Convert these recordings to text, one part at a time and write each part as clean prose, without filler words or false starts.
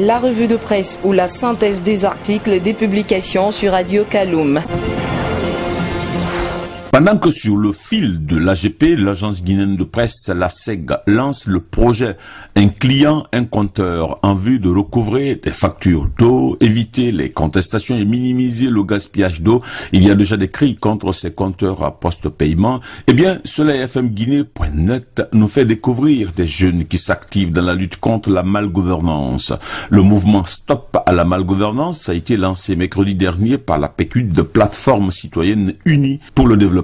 la revue de presse ou la synthèse des articles des publications sur Radio Kaloum. Pendant que sur le fil de l'AGP, l'agence guinéenne de presse, la SEG, lance le projet Un client, un compteur en vue de recouvrer des factures d'eau, éviter les contestations et minimiser le gaspillage d'eau, il y a déjà des cris contre ces compteurs à post-paiement. Eh bien, soleilfmguinée.net nous fait découvrir des jeunes qui s'activent dans la lutte contre la malgouvernance. Le mouvement Stop à la malgouvernance a été lancé mercredi dernier par la PQD de Plateforme citoyenne unie pour le développement.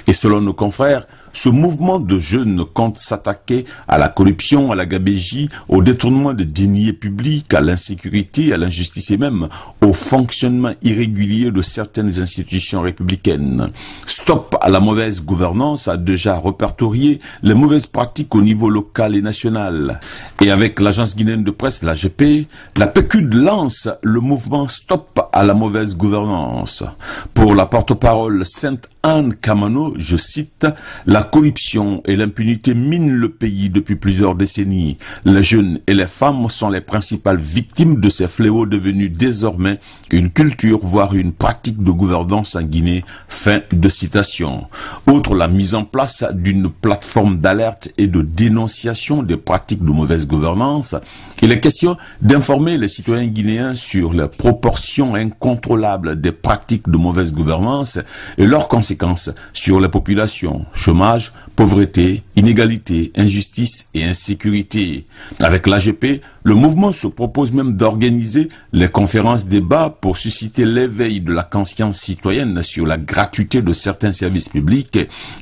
Et selon nos confrères, ce mouvement de jeunes compte s'attaquer à la corruption, à la gabegie, au détournement de deniers publics, à l'insécurité, à l'injustice et même au fonctionnement irrégulier de certaines institutions républicaines. Stop à la mauvaise gouvernance a déjà répertorié les mauvaises pratiques au niveau local et national. Et avec l'agence guinéenne de presse, l'AGP, la PQD lance le mouvement Stop à la mauvaise gouvernance. Pour la porte-parole Sainte-Anne Kamano, je cite, la corruption et l'impunité minent le pays depuis plusieurs décennies. Les jeunes et les femmes sont les principales victimes de ces fléaux devenus désormais une culture, voire une pratique de gouvernance en Guinée. Fin de citation. Outre la mise en place d'une plateforme d'alerte et de dénonciation des pratiques de mauvaise gouvernance, il est question d'informer les citoyens guinéens sur les proportions incontrôlables des pratiques de mauvaise gouvernance et leurs conséquences sur les populations, chômage, pauvreté, inégalité, injustice et insécurité. Avec l'AGP, le mouvement se propose même d'organiser les conférences débats pour susciter l'éveil de la conscience citoyenne sur la gratuité de certains services publics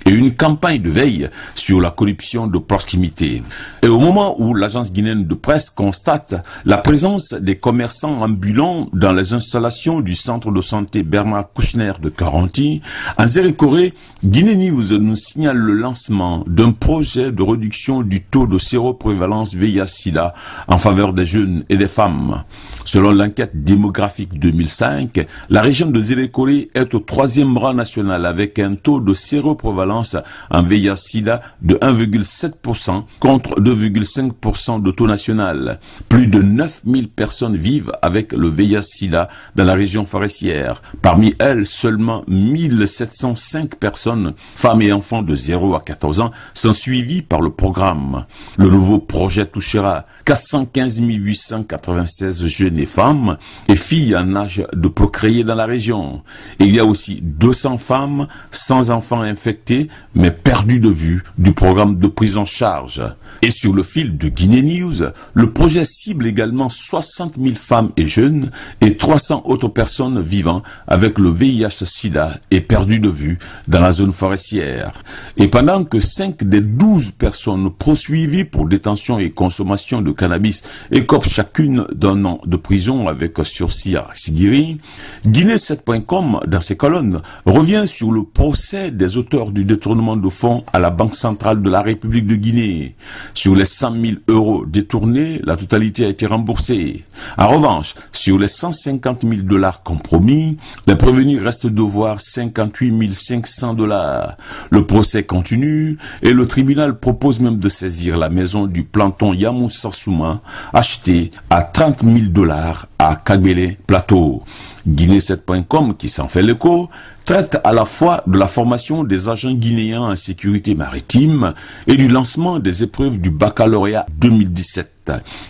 et une campagne de veille sur la corruption de proximité. Et au moment où l'agence guinéenne de presse constate la présence des commerçants ambulants dans les installations du centre de santé Bernard Kouchner de Caranti, en Zérékoré, Guinée News nous signale le lancement d'un projet de réduction du taux de séroprévalence VIH-Sida en faveur des jeunes et des femmes. Selon l'enquête démographique 2005, la région de Zérékoré est au 3e rang national avec un taux de séroprévalence en VIH-Sida de 1,7% contre 2,5% de taux national. Plus de 9000 personnes vivent avec le VIH-Sida dans la région forestière. Parmi elles, seulement 1705 personnes, femmes et enfants de 0 à 14 ans, sont suivies par le programme. Le nouveau projet touchera 415 896 jeunes et femmes et filles en âge de procréer dans la région. Il y a aussi 200 femmes sans enfants infectés mais perdues de vue du programme de prise en charge. Et sur le fil de Guinée News, le projet cible également 60 000 femmes et jeunes et 300 autres personnes vivant avec le VIH-Sida et perdues de vue dans la zone forestière. Et pendant que 5 des 12 personnes poursuivies pour détention et consommation de cannabis écopent chacune d'un an de prison avec sursis à Sigiri, Guinée7.com, dans ses colonnes, revient sur le procès des auteurs du détournement de fonds à la Banque centrale de la République de Guinée. Sur les 100 000 euros détournés, la totalité a été remboursée. En revanche, sur les 150 000 $ compromis, les prévenus restent devoir 58 500 $. Le procès continue et le tribunal propose même de saisir la maison du planton Yamoussa Souma, achetée à 30 000 $ à Kagbele Plateau. Guinée7.com, qui s'en fait l'écho, traite à la fois de la formation des agents guinéens en sécurité maritime et du lancement des épreuves du baccalauréat 2017.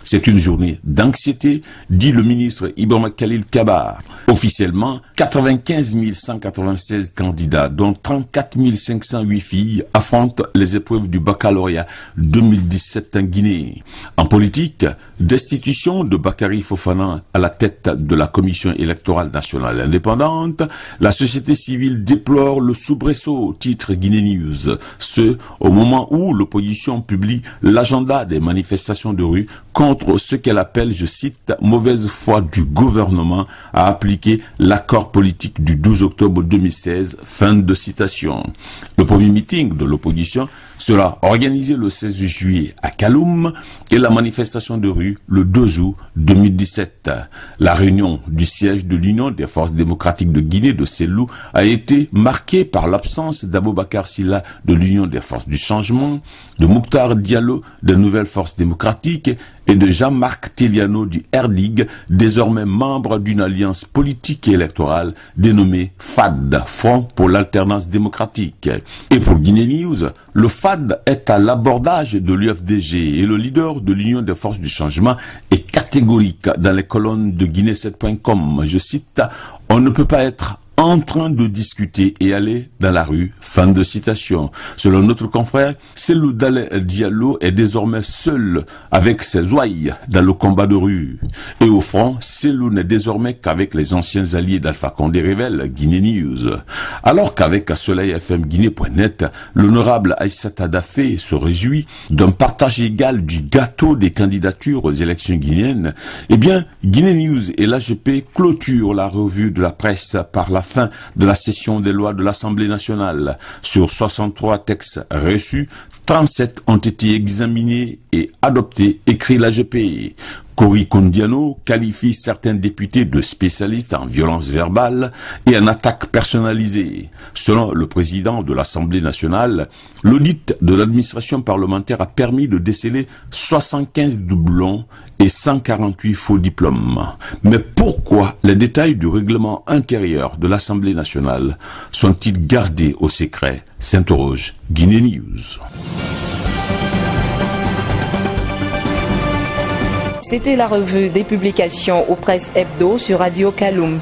C'est une journée d'anxiété, dit le ministre Ibrahima Khalil Kabar. Officiellement, 95 196 candidats, dont 34 508 filles, affrontent les épreuves du baccalauréat 2017 en Guinée. En politique, destitution de Bakary Fofana à la tête de la Commission électorale nationale indépendante, la société civile déplore le soubresaut, titre Guinée News. Ce, au moment où l'opposition publie l'agenda des manifestations de rue contre ce qu'elle appelle, je cite, mauvaise foi du gouvernement à appliquer l'accord politique du 12 octobre 2016, fin de citation. Le premier meeting de l'opposition sera organisé le 16 juillet à Kaloum et la manifestation de rue le 2 août 2017. La réunion du siège de l'Union des forces démocratiques de Guinée de Selou a été marquée par l'absence d'Aboubacar Silla de l'Union des forces du changement, de Mouktar Diallo des nouvelles forces démocratiques et de Jean-Marc Teliano du RDIG, désormais membre d'une alliance politique et électorale dénommée FAD, Front pour l'alternance démocratique. Et pour Guinée News, le FAD est à l'abordage de l'UFDG et le leader de l'Union des forces du changement est catégorique dans les colonnes de Guinée7.com. Je cite, « On ne peut pas être en train de discuter et aller dans la rue ». Fin de citation. Selon notre confrère, Cellou Dalein Diallo est désormais seul avec ses ouailles dans le combat de rue. Et au front, Cellou n'est désormais qu'avec les anciens alliés d'Alpha Condé, révèle Guinée News. Alors qu'avec Soleil FM Guinée.net, l'honorable Aïssata Dafé se réjouit d'un partage égal du gâteau des candidatures aux élections guinéennes, eh bien, Guinée News et l'AGP clôturent la revue de la presse par la fin de la session des lois de l'Assemblée nationale. Sur 63 textes reçus, 37 ont été examinés et adoptés, écrit l'AGP. Cory Kondiano qualifie certains députés de spécialistes en violence verbale et en attaque personnalisée. Selon le président de l'Assemblée nationale, l'audit de l'administration parlementaire a permis de déceler 75 doublons et 148 faux diplômes. Mais pourquoi les détails du règlement intérieur de l'Assemblée nationale sont-ils gardés au secret, s'interroge Guinée News. C'était la revue des publications aux presses hebdo sur Radio Kaloum.